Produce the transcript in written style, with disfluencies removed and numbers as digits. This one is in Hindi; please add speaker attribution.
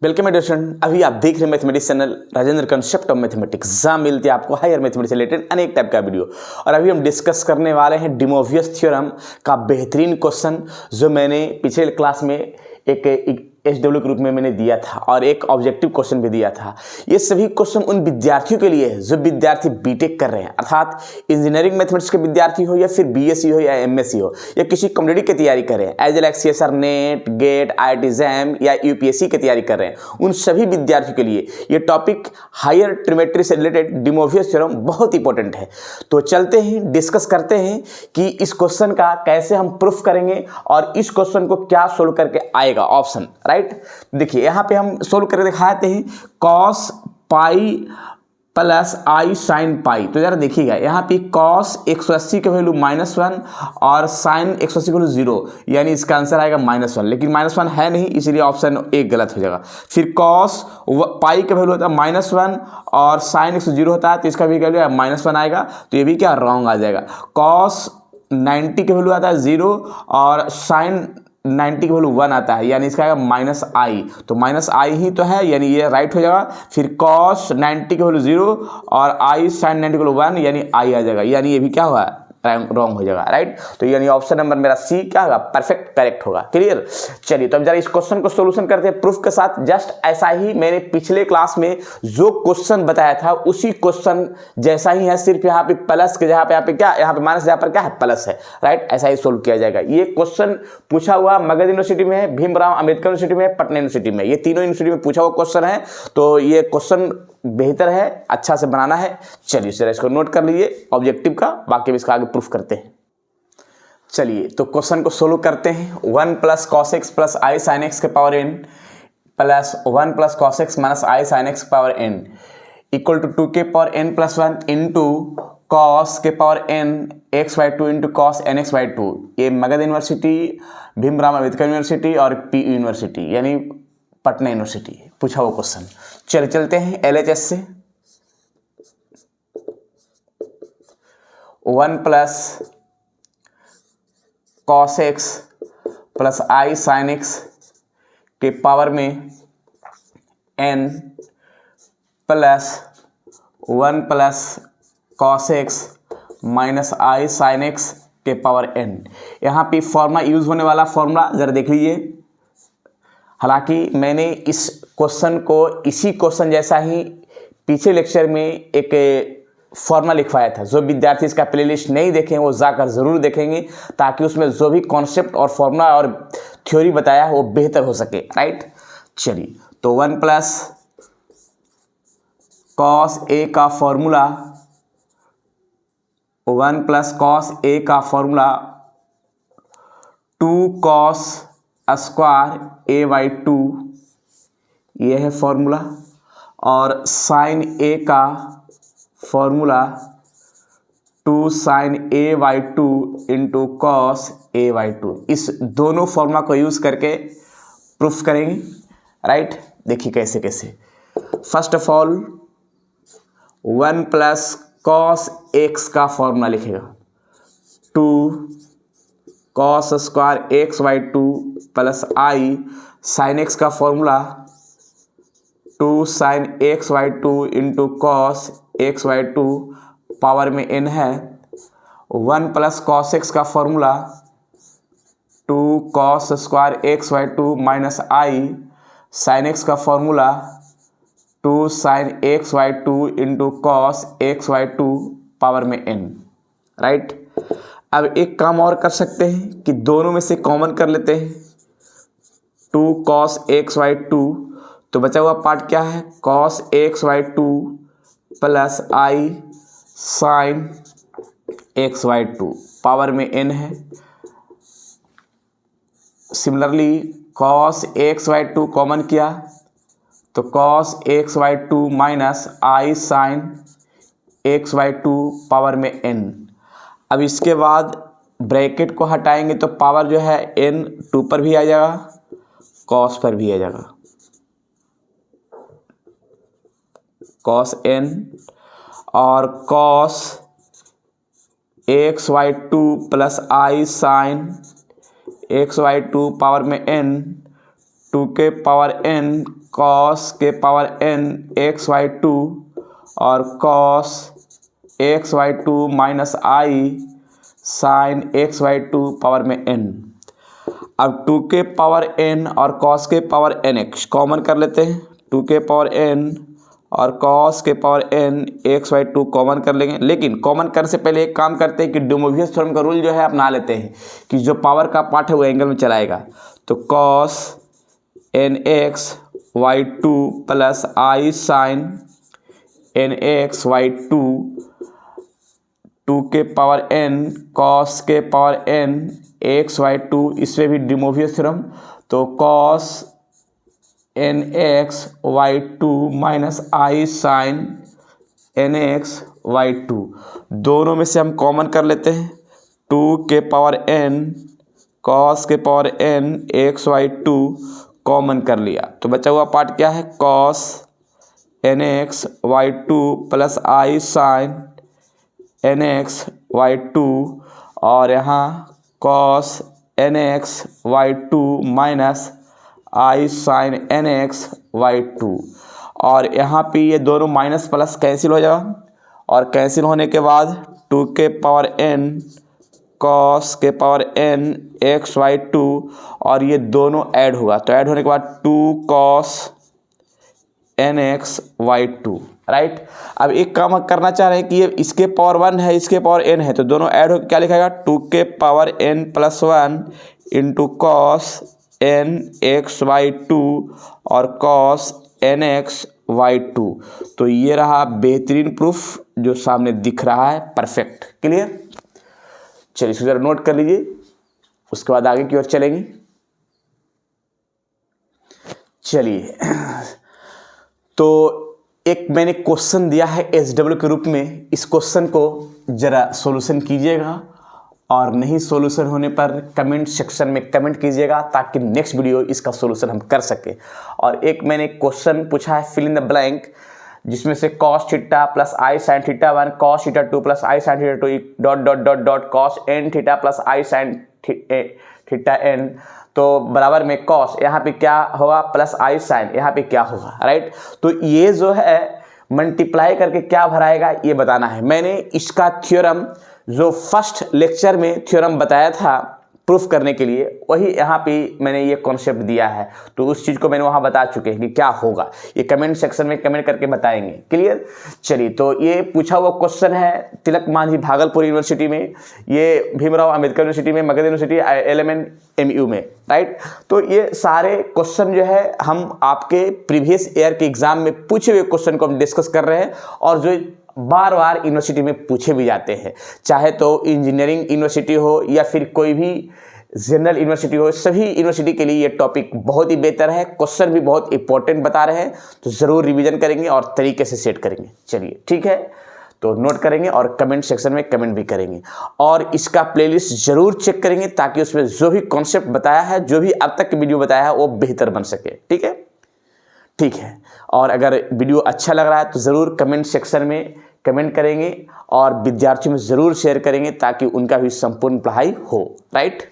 Speaker 1: Welcome addition. अभी आप देख रहे हैं mathematics channel Rajendra concept of mathematics, जहाँ मिलती है आपको हायर मैथमेटिक्स से रिलेटेड अनेक टाइप का वीडियो। और अभी हम डिस्कस करने वाले हैं डी मोवियस थ्योरम का बेहतरीन क्वेश्चन, जो मैंने पिछले क्लास में एक SW के रूप में मैंने दिया था और एक ऑब्जेक्टिव क्वेश्चन भी दिया था। ये सभी क्वेश्चन उन विद्यार्थियों के लिए है जो विद्यार्थी बीटेक कर रहे हैं, अर्थात इंजीनियरिंग मैथमेटिक्स के विद्यार्थी हो या फिर BSc हो या MSc हो या किसी कॉम्पिटिटिव की तैयारी कर रहे हैं, as like CSR NET, GATE, IIT JAM या UPSC की तैयारी कर रहे हैं। उन सभी विद्यार्थियों के लिए ये टॉपिक हायर ट्रिमेट्री से रिलेटेड डी मोवियस थ्योरम बहुत इंपॉर्टेंट है। तो चलते हैं, डिस्कस करते हैं कि इस क्वेश्चन का कैसे हम प्रूफ करेंगे और इस क्वेश्चन को क्या सोल्व करके आएगा ऑप्शन। राइट, देखिए यहाँ पे हम सोल्व करके दिखाते हैं cos pi plus i sine pi. तो जरा देखिएगा यहाँ पे cos 180 का वैल्यू -1 और साइन 180 का वैल्यू 0, यानी इसका आंसर आएगा -1, लेकिन -1 है नहीं, इसलिए ऑप्शन एक गलत हो जाएगा। फिर cos पाई का वैल्यू होता है -1 और साइन 180 होता है, तो इसका भी वैल्यू -1 आएगा, तो ये भी क्या रॉन्ग आ जाएगा। cos 90 का वैल्यू आता है 0 और साइन 90 का वैल्यू 1 आता है, यानी इसका आएगा -i, तो -i ही तो है, यानी ये राइट हो जाएगा। फिर cos 90 का वैल्यू 0 और i sin 90 का वैल्यू 1, यानी i आ जाएगा, यानी ये भी क्या हुआ, रॉन्ग हो जाएगा। राइट, तो यानी ऑप्शन नंबर मेरा C क्या होगा, परफेक्ट करेक्ट होगा। क्लियर। चलिए तो अब जरा इस क्वेश्चन को सोल्यूशन करते हैं प्रूफ के साथ। जस्ट ऐसा ही मैंने पिछले क्लास में जो क्वेश्चन बताया था उसी क्वेश्चन जैसा ही है, सिर्फ यहाँ पे प्लस के जगह पे यहाँ पे क्या, यहाँ पे माइनस जहाँ पर क्या है प्लस है। राइट, ऐसा ही सोल्व किया जाएगा। ये क्वेश्चन पूछा हुआ मगध यूनिवर्सिटी में है, भीमराव अम्बेडकर यूनिवर्सिटी में, पटना यूनिवर्सिटी में, ये तीनों यूनिवर्सिटी में पूछा हुआ क्वेश्चन है। तो ये क्वेश्चन बेहतर है, अच्छा से बनाना है। चलिए सर इसको नोट कर लीजिए ऑब्जेक्टिव का, बाकी इसका आगे प्रूफ करते हैं। चलिए तो क्वेश्चन को सोल्व करते हैं। 1 + cos x + i sin x के power n plus 1 + cos x - i sin x के पावर n इक्वल टू 2 के पावर n + 1 इंटू cos के power n x/2 into cos nx/2। ये मगध यूनिवर्सिटी, भीमराव अम्बेडकर यूनिवर्सिटी और PU यूनिवर्सिटी यानी पटना यूनिवर्सिटी पूछा हुआ क्वेश्चन। चलते हैं LHS से। 1 + cos x + i sin x के पावर में n plus 1 + cos x - i sin x के पावर n। यहाँ पे फॉर्मूला यूज होने वाला फॉर्मूला जरा देख लीजिए। हालांकि मैंने इस क्वेश्चन को इसी क्वेश्चन जैसा ही पिछले लेक्चर में एक फॉर्मूला लिखवाया था। जो विद्यार्थी इसका प्लेलिस्ट नहीं देखें वो जाकर ज़रूर देखेंगे, ताकि उसमें जो भी कॉन्सेप्ट और फॉर्मूला और थ्योरी बताया है वो बेहतर हो सके। राइट, चलिए तो 1 + cos a का फॉर्मूला 1 + cos a का फॉर्मूला 2 cos स्क्वायर a/2, ये है फॉर्मूला। और sin a का formula 2 sin a/2 into cos a/2। इस दोनों फॉर्मूला को यूज़ करके प्रूफ करेंगे। राइट, देखिए कैसे कैसे। First of all 1 + cos x का फॉर्मूला लिखेगा 2 cos square x/2 plus i sin x का formula 2 sin x/2 into cos x/2 power में n है। 1 + cos x का formula 2 cos square x/2 minus i sin x का formula 2 sin x/2 into cos x/2 power में n। राइट, अब एक काम और कर सकते हैं कि दोनों में से कॉमन कर लेते हैं। 2 cos x/2, तो बचा हुआ पार्ट क्या है, cos x/2 plus i sin x/2 power में n है। सिमिलरली cos x/2 कॉमन किया तो cos x/2 minus i sin x/2 power में n। अब इसके बाद ब्रैकेट को हटाएंगे तो पावर जो है n 2 पर भी आ जाएगा, cos पर भी आ जाएगा, cos n और cos x/2 plus i sin x/2 power में n 2 के पावर n कॉस के पावर n xy2 और कॉस xy2 माइनस आई साइन xy2 पावर में n। अब 2 के पावर n और cos के पावर nx कॉमन कर लेते हैं। 2 के पावर n और cos के पावर n xy2 कॉमन कर लेंगे। लेकिन कॉमन करने से पहले एक काम करते हैं कि डिमोवियस थ्योरम का रूल जो है अपना लेते हैं कि जो पावर का पार्ट है वो एंगल में चलाएगा। तो cos nx y2 plus i sign nx y2 2 के पावर n cos के पावर n xy2, इसमें भी डिमोवियस थ्योरम। तो cos nx y2 माइनस आई साइन nx y2 दोनों में से हम कॉमन कर लेते हैं। 2 के पावर n cos के पावर n xy2 कॉमन कर लिया तो बचा हुआ पार्ट क्या है, cos nx y2 plus i sign nx y2 और यहाँ cos nx y2 माइनस आई साइन nx y2 और यहाँ पे ये दोनों माइनस प्लस कैंसिल हो जाएगा और कैंसिल होने के बाद 2 के पावर n cos के पावर n xy2 और ये दोनों ऐड होगा। तो ऐड होने के बाद 2 cos nx y2, राइट। अब एक काम करना चाह रहे हैं कि ये इसके पावर 1 है, इसके पावर n है, तो दोनों ऐड होकर क्या लिखाएगा, 2 के power n plus 1 into cos n x y2 और cos nx y2। तो ये रहा बेहतरीन प्रूफ जो सामने दिख रहा है, परफेक्ट, क्लियर। चलिए इसको जरा नोट कर लीजिए, उसके बाद आगे की ओर चलेंगे। चलिए तो एक मैंने क्वेश्चन दिया है SW के रूप में, इस क्वेश्चन को जरा सॉल्यूशन कीजिएगा और नहीं सॉल्यूशन होने पर कमेंट सेक्शन में कमेंट कीजिएगा ताकि नेक्स्ट वीडियो इसका सॉल्यूशन हम कर सकें। और एक मैंने क्वेश्चन पूछा है फिल इन द ब्लैंक, जिसमें से cos theta plus i sine theta 1 cos theta 2 plus i sine theta 2 dot dot dot dot cos n theta plus i sine theta n, तो बराबर में cos यहाँ पे क्या होगा प्लस आई साइन यहाँ पे क्या होगा, राइट। तो ये जो है मल्टीप्लाई करके क्या भराएगा ये बताना है। मैंने इसका थ्योरम जो फर्स्ट लेक्चर में थ्योरम बताया था प्रूफ करने के लिए, वही यहाँ पे मैंने ये कॉन्सेप्ट दिया है, तो उस चीज़ को मैंने वहाँ बता चुके हैं कि क्या होगा। ये कमेंट सेक्शन में कमेंट करके बताएंगे, क्लियर। चलिए तो ये पूछा हुआ क्वेश्चन है तिलक मांझी भागलपुर यूनिवर्सिटी में, ये भीमराव अंबेडकर यूनिवर्सिटी में, मगध यूनिवर्सिटी, LMN MU में, राइट। तो ये सारे क्वेश्चन जो है हम आपके प्रीवियस ईयर के एग्जाम में पूछे हुए क्वेश्चन को हम डिस्कस कर रहे हैं और जो बार बार यूनिवर्सिटी में पूछे भी जाते हैं, चाहे तो इंजीनियरिंग यूनिवर्सिटी हो या फिर कोई भी जनरल यूनिवर्सिटी हो, सभी यूनिवर्सिटी के लिए ये टॉपिक बहुत ही बेहतर है। क्वेश्चन भी बहुत इंपॉर्टेंट बता रहे हैं, तो ज़रूर रिवीजन करेंगे और तरीके से सेट करेंगे। चलिए ठीक है, तो नोट करेंगे और कमेंट सेक्शन में कमेंट भी करेंगे और इसका प्लेलिस्ट ज़रूर चेक करेंगे ताकि उसमें जो भी कॉन्सेप्ट बताया है, जो भी अब तक की वीडियो बताया है, वो बेहतर बन सके, ठीक है। ठीक है, और अगर वीडियो अच्छा लग रहा है तो ज़रूर कमेंट सेक्शन में कमेंट करेंगे और विद्यार्थियों में ज़रूर शेयर करेंगे ताकि उनका भी संपूर्ण पढ़ाई हो, राइट।